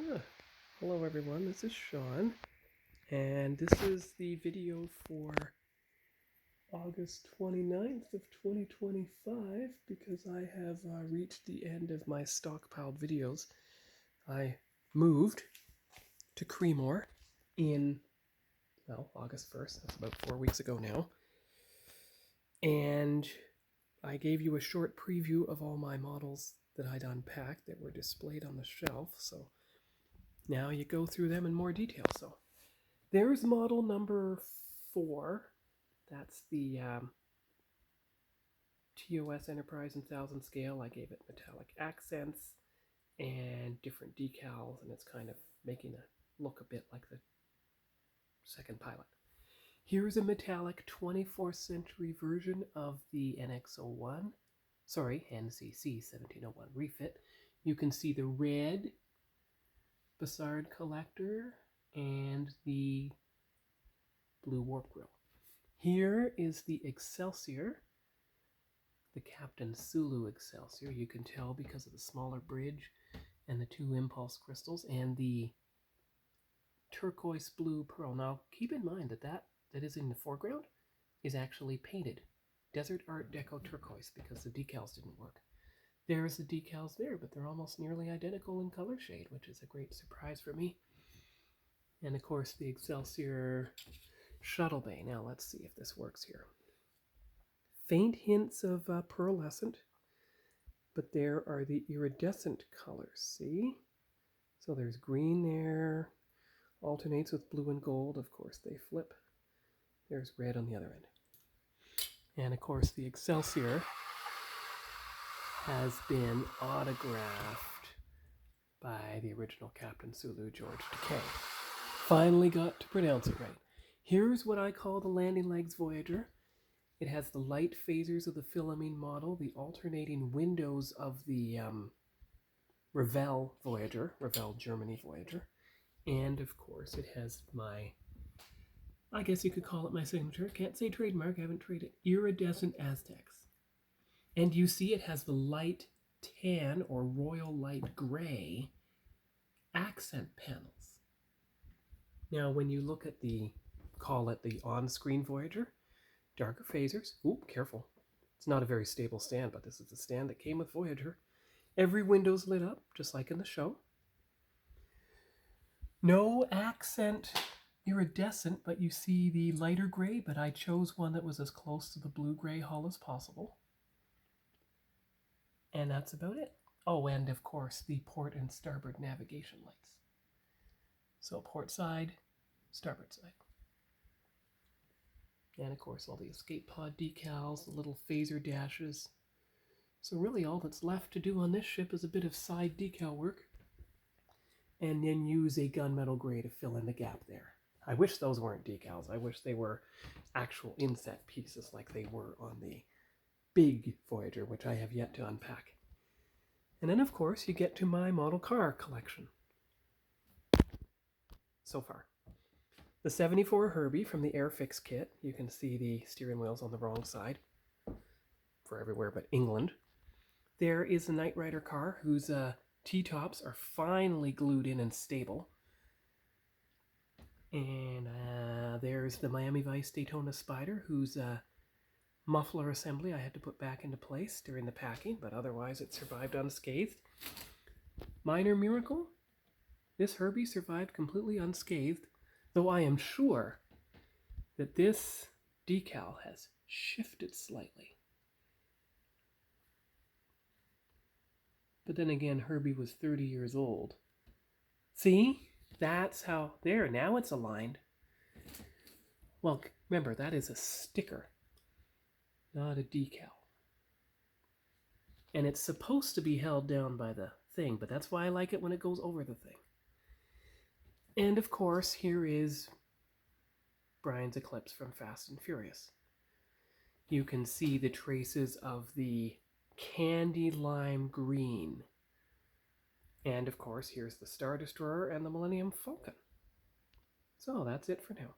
Yeah. Hello everyone, this is Sean, and this is the video for August 29th of 2025 because I have reached the end of my stockpiled videos. I moved to Creemore in, well, August 1st, that's about 4 weeks ago now, and I gave you a short preview of all my models that I'd unpacked that were displayed on the shelf, so now you go through them in more detail. So there's model number 4. That's the TOS Enterprise in 1000 scale. I gave it metallic accents and different decals, and it's kind of making it look a bit like the second pilot. Here's a metallic 24th century version of the NX-01, sorry, NCC 1701 refit. You can see the red Bassard collector and the blue warp grill. Here is the Excelsior, the Captain Sulu Excelsior. You can tell because of the smaller bridge and the 2 impulse crystals and the turquoise blue pearl. Now keep in mind that is in the foreground is actually painted Desert Art Deco turquoise because the decals didn't work. There's the decals there, but they're almost nearly identical in color shade, which is a great surprise for me. And of course the Excelsior Shuttle Bay. Now let's see if this works here. Faint hints of pearlescent, but there are the iridescent colors, see? So there's green there, alternates with blue and gold. Of course they flip. There's red on the other end. And of course the Excelsior has been autographed by the original Captain Sulu, George Takei. Finally got to pronounce it right. Here's what I call the landing legs Voyager. It has the light phasers of the Philomene model, the alternating windows of the Revell Voyager, Revell Germany Voyager, and of course it has my, I guess you could call it my signature, can't say trademark, I haven't traded, iridescent Aztecs. And you see it has the light tan or royal light gray accent panels. Now when you look at the, call it the on-screen Voyager, darker phasers. Ooh, careful. It's not a very stable stand, but this is the stand that came with Voyager. Every window's lit up, just like in the show. No accent iridescent, but you see the lighter gray, but I chose one that was as close to the blue-gray hull as possible. And that's about it. Oh, and of course, the port and starboard navigation lights. So port side, starboard side. And of course all the escape pod decals, the little phaser dashes. So really all that's left to do on this ship is a bit of side decal work and then use a gunmetal gray to fill in the gap there. I wish those weren't decals. I wish they were actual inset pieces like they were on the big Voyager, which I have yet to unpack. And then of course you get to my model car collection so far. The 74 Herbie from the Airfix kit. You can see the steering wheels on the wrong side for everywhere but England. There is a Knight Rider car whose T-tops are finally glued in and stable. And there's the Miami Vice Daytona Spider whose muffler assembly I had to put back into place during the packing, but otherwise it survived unscathed. Minor miracle, this Herbie survived completely unscathed, though I am sure that this decal has shifted slightly. But then again, Herbie was 30 years old. See? That's how, there, now it's aligned. Well, remember, that is a sticker, not a decal. And it's supposed to be held down by the thing, but that's why I like it when it goes over the thing. And of course, here is Brian's Eclipse from Fast and Furious. You can see the traces of the candy lime green. And of course, here's the Star Destroyer and the Millennium Falcon. So that's it for now.